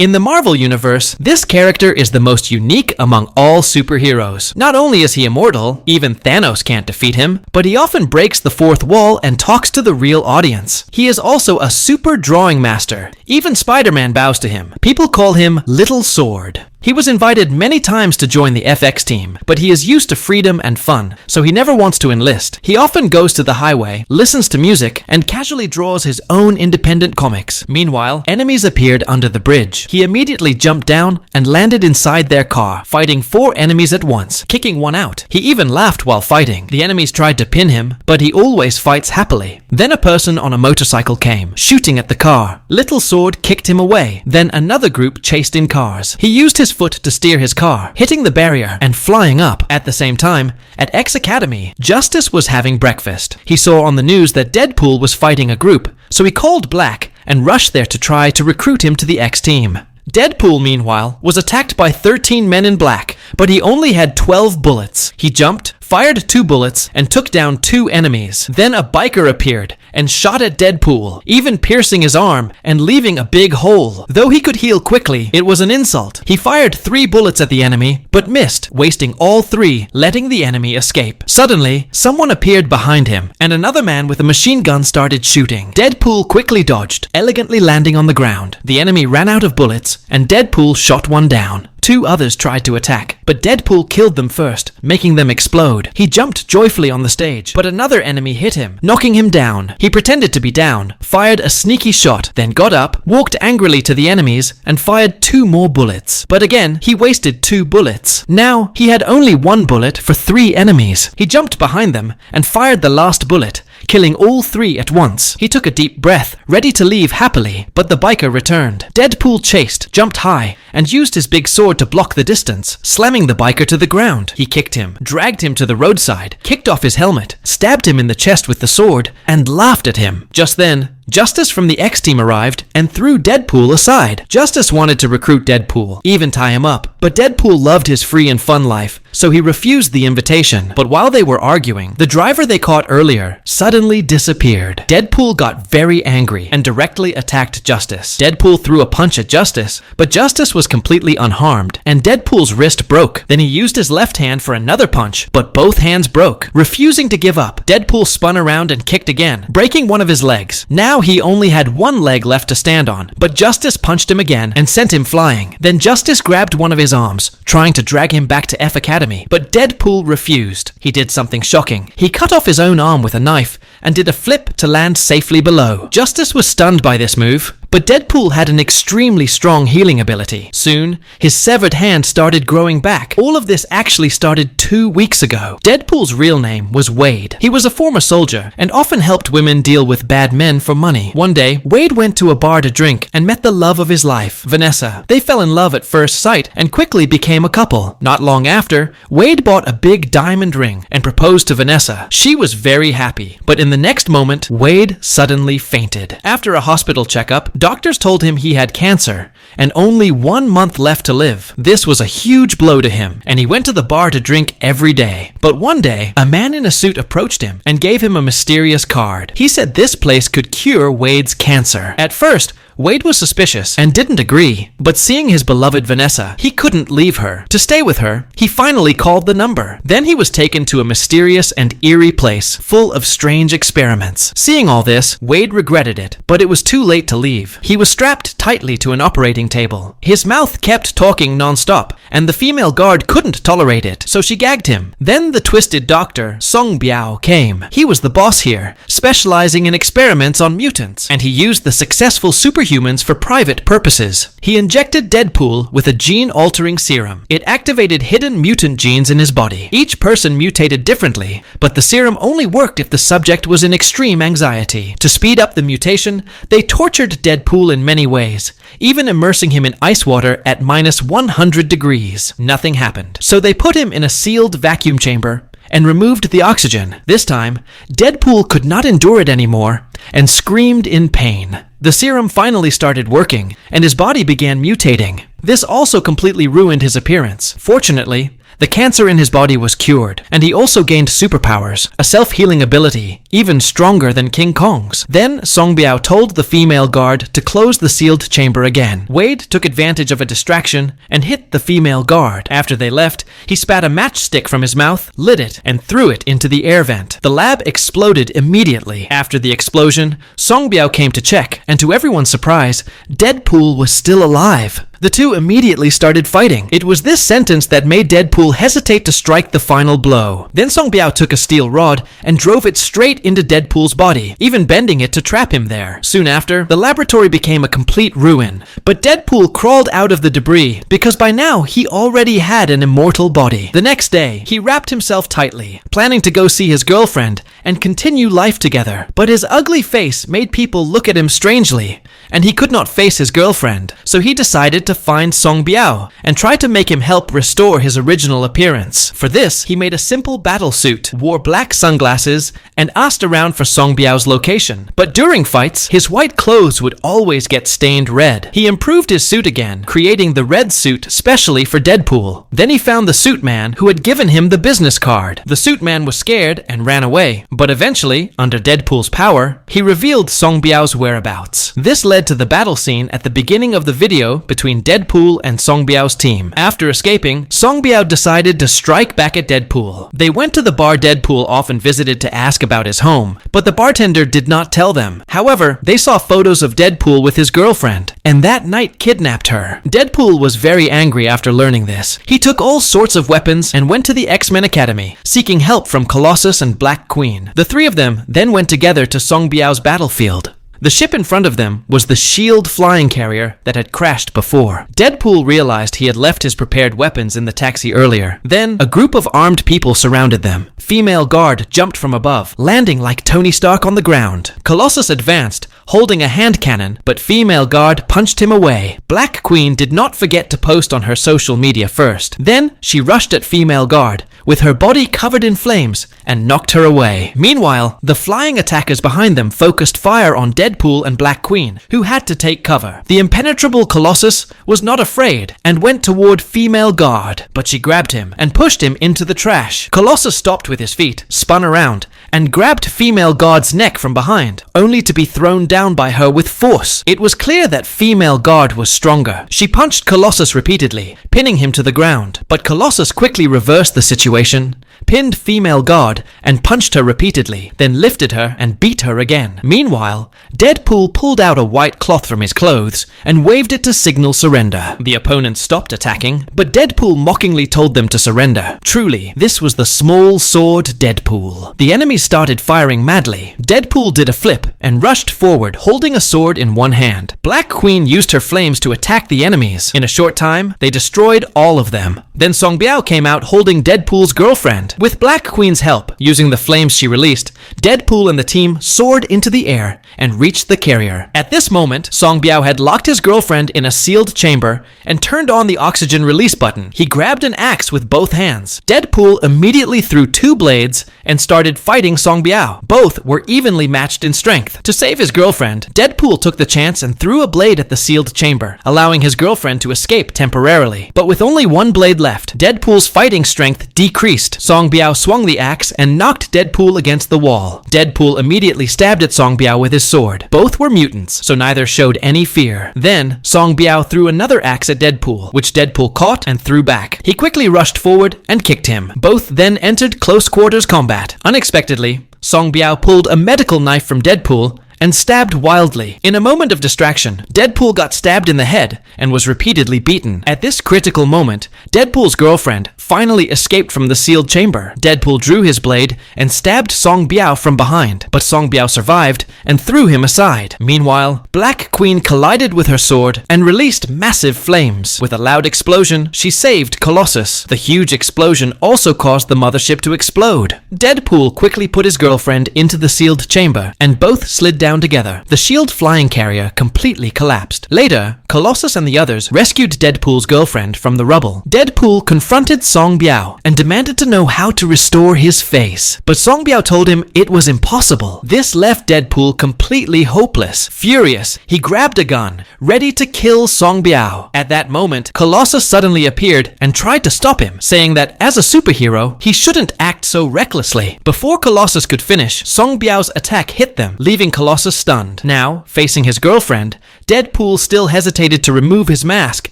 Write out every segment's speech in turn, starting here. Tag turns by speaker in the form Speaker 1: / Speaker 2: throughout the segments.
Speaker 1: In the Marvel Universe, this character is the most unique among all superheroes. Not only is he immortal, even Thanos can't defeat him, but he often breaks the fourth wall and talks to the real audience. He is also a super drawing master. Even Spider-Man bows to him. People call him Little Sword. He was invited many times to join the FX team, but he is used to freedom and fun, so he never wants to enlist. He often goes to the highway, listens to music, and casually draws his own independent comics. Meanwhile, enemies appeared under the bridge. He immediately jumped down and landed inside their car, fighting 4 enemies at once, kicking one out. He even laughed while fighting. The enemies tried to pin him, but he always fights happily. Then a person on a motorcycle came, shooting at the car. Little Sword kicked him away. Then another group chased in cars. He used his foot to steer his car, hitting the barrier and flying up. At the same time, at X Academy, Justice was having breakfast. He saw on the news that Deadpool was fighting a group, so he called Black and rushed there to try to recruit him to the X team. Deadpool, meanwhile, was attacked by 13 men in black, but he only had 12 bullets. He jumped, fired 2 bullets, and took down 2 enemies. Then a biker appeared and shot at Deadpool, even piercing his arm and leaving a big hole. Though he could heal quickly, it was an insult. He fired 3 bullets at the enemy, but missed, wasting all 3, letting the enemy escape. Suddenly, someone appeared behind him, and another man with a machine gun started shooting. Deadpool quickly dodged, elegantly landing on the ground. The enemy ran out of bullets, and Deadpool shot one down. 2 others tried to attack, but Deadpool killed them first, making them explode. He jumped joyfully on the stage, but another enemy hit him, knocking him down. He pretended to be down, fired a sneaky shot, then got up, walked angrily to the enemies, and fired 2 more bullets. But again, he wasted 2 bullets. Now, he had only 1 bullet for 3 enemies. He jumped behind them and fired the last bullet, killing all 3 at once. He took a deep breath, ready to leave happily, but the biker returned. Deadpool chased, jumped high, and used his big sword to block the distance, slamming the biker to the ground. He kicked him, dragged him to the roadside, kicked off his helmet, stabbed him in the chest with the sword, and laughed at him. Just then, Justice from the X team arrived and threw Deadpool aside. Justice wanted to recruit Deadpool, even tie him up, but Deadpool loved his free and fun life, so he refused the invitation. But while they were arguing, the driver they caught earlier suddenly disappeared. Deadpool got very angry and directly attacked Justice. Deadpool threw a punch at Justice, but Justice was completely unharmed, and Deadpool's wrist broke. Then he used his left hand for another punch, but both hands broke. Refusing to give up, Deadpool spun around and kicked again, breaking one of his legs. Now he only had 1 leg left to stand on, but Justice punched him again and sent him flying. Then Justice grabbed one of his arms, trying to drag him back to F Academy, but Deadpool refused. He did something shocking. He cut off his own arm with a knife and did a flip to land safely below. Justice was stunned by this move, but Deadpool had an extremely strong healing ability. Soon, his severed hand started growing back. All of this actually started 2 weeks ago. Deadpool's real name was Wade. He was a former soldier and often helped women deal with bad men for money. One day, Wade went to a bar to drink and met the love of his life, Vanessa. They fell in love at first sight and quickly became a couple. Not long after, Wade bought a big diamond ring and proposed to Vanessa. She was very happy, but in the next moment, Wade suddenly fainted. After a hospital checkup, doctors told him he had cancer and only 1 month left to live. This was a huge blow to him, and he went to the bar to drink every day. But one day, a man in a suit approached him and gave him a mysterious card. He said this place could cure Wade's cancer. At first, Wade was suspicious and didn't agree, but seeing his beloved Vanessa, he couldn't leave her. To stay with her, he finally called the number. Then he was taken to a mysterious and eerie place full of strange experiments. Seeing all this, Wade regretted it, but it was too late to leave. He was strapped tightly to an operating table. His mouth kept talking non-stop, and the female guard couldn't tolerate it, so she gagged him. Then the twisted doctor, Song Biao, came. He was the boss here, specializing in experiments on mutants, and he used the successful superhumans for private purposes. He injected Deadpool with a gene-altering serum. It activated hidden mutant genes in his body. Each person mutated differently, but the serum only worked if the subject was in extreme anxiety. To speed up the mutation, they tortured Deadpool in many ways, even immersing him in ice water at -100 degrees. Nothing happened. So they put him in a sealed vacuum chamber and removed the oxygen. This time, Deadpool could not endure it anymore and screamed in pain. The serum finally started working, and his body began mutating. This also completely ruined his appearance. Fortunately, The cancer in his body was cured, and he also gained superpowers, a self-healing ability, even stronger than King Kong's. Then Song Biao told the female guard to close the sealed chamber again. Wade took advantage of a distraction and hit the female guard. After they left, he spat a matchstick from his mouth, lit it, and threw it into the air vent. The lab exploded immediately. After the explosion, Song Biao came to check, and to everyone's surprise, Deadpool was still alive. The two immediately started fighting. It was this sentence that made Deadpool hesitate to strike the final blow. Then Song Biao took a steel rod and drove it straight into Deadpool's body, even bending it to trap him there. Soon after, the laboratory became a complete ruin. But Deadpool crawled out of the debris because by now he already had an immortal body. The next day, he wrapped himself tightly, planning to go see his girlfriend and continue life together. But his ugly face made people look at him strangely, and he could not face his girlfriend. So he decided to find Song Biao and try to make him help restore his original appearance. For this, he made a simple battle suit, wore black sunglasses, and asked around for Song Biao's location. But during fights, his white clothes would always get stained red. He improved his suit again, creating the red suit specially for Deadpool. Then he found the suit man who had given him the business card. The suit man was scared and ran away, but eventually, under Deadpool's power, he revealed Song Biao's whereabouts. This led to the battle scene at the beginning of the video between Deadpool and Song Biao's team. After escaping, Song Biao decided to strike back at Deadpool. They went to the bar Deadpool often visited to ask about his home, but the bartender did not tell them. However, they saw photos of Deadpool with his girlfriend, and that night kidnapped her. Deadpool was very angry after learning this. He took all sorts of weapons and went to the X-Men Academy, seeking help from Colossus and Black Queen. The three of them then went together to Song Biao's battlefield. The ship in front of them was the SHIELD flying carrier that had crashed before. Deadpool realized he had left his prepared weapons in the taxi earlier. Then, a group of armed people surrounded them. Female guard jumped from above, landing like Tony Stark on the ground. Colossus advanced, holding a hand cannon, but female guard punched him away. Black Queen did not forget to post on her social media first. Then, she rushed at female guard, with her body covered in flames, and knocked her away. Meanwhile, the flying attackers behind them focused fire on Deadpool and Black Queen, who had to take cover. The impenetrable Colossus was not afraid and went toward female guard, but she grabbed him and pushed him into the trash. Colossus stopped with his feet, spun around, and grabbed female guard's neck from behind, only to be thrown down by her with force. It was clear that female guard was stronger. She punched Colossus repeatedly, pinning him to the ground, but Colossus quickly reversed the situation, pinned female guard, and punched her repeatedly, then lifted her and beat her again. Meanwhile, Deadpool pulled out a white cloth from his clothes and waved it to signal surrender. The opponents stopped attacking, but Deadpool mockingly told them to surrender. Truly, this was the small sword Deadpool. The enemies started firing madly. Deadpool did a flip and rushed forward, holding a sword in one hand. Black Queen used her flames to attack the enemies. In a short time, they destroyed all of them. Then Song Biao came out holding Deadpool's girlfriend. With Black Queen's help, using the flames she released, Deadpool and the team soared into the air and reached the carrier. At this moment, Song Biao had locked his girlfriend in a sealed chamber and turned on the oxygen release button. He grabbed an axe with both hands. Deadpool immediately threw two blades and started fighting Song Biao. Both were evenly matched in strength. To save his girlfriend, Deadpool took the chance and threw a blade at the sealed chamber, allowing his girlfriend to escape temporarily. But with only one blade left, Deadpool's fighting strength decreased. Song Biao swung the axe and knocked Deadpool against the wall. Deadpool immediately stabbed at Song Biao with his sword. Both were mutants, so neither showed any fear. Then, Song Biao threw another axe at Deadpool, which Deadpool caught and threw back. He quickly rushed forward and kicked him. Both then entered close quarters combat. Unexpectedly, Song Biao pulled a medical knife from Deadpool and stabbed wildly. In a moment of distraction, Deadpool got stabbed in the head and was repeatedly beaten. At this critical moment, Deadpool's girlfriend finally escaped from the sealed chamber. Deadpool drew his blade and stabbed Song Biao from behind, but Song Biao survived and threw him aside. Meanwhile, Black Queen collided with her sword and released massive flames. With a loud explosion, she saved Colossus. The huge explosion also caused the mothership to explode. Deadpool quickly put his girlfriend into the sealed chamber, and both slid down down together. The shield flying carrier completely collapsed. Later, Colossus and the others rescued Deadpool's girlfriend from the rubble. Deadpool confronted Song Biao and demanded to know how to restore his face. But Song Biao told him it was impossible. This left Deadpool completely hopeless. Furious, he grabbed a gun, ready to kill Song Biao. At that moment, Colossus suddenly appeared and tried to stop him, saying that as a superhero, he shouldn't act so recklessly. Before Colossus could finish, Song Biao's attack hit them, leaving Colossus stunned. Now, facing his girlfriend, Deadpool still hesitated to remove his mask,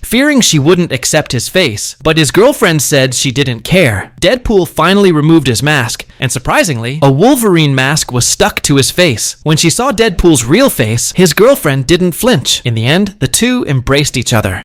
Speaker 1: fearing she wouldn't accept his face. But his girlfriend said she didn't care. Deadpool finally removed his mask, and surprisingly, a Wolverine mask was stuck to his face. When she saw Deadpool's real face, his girlfriend didn't flinch. In the end, the two embraced each other.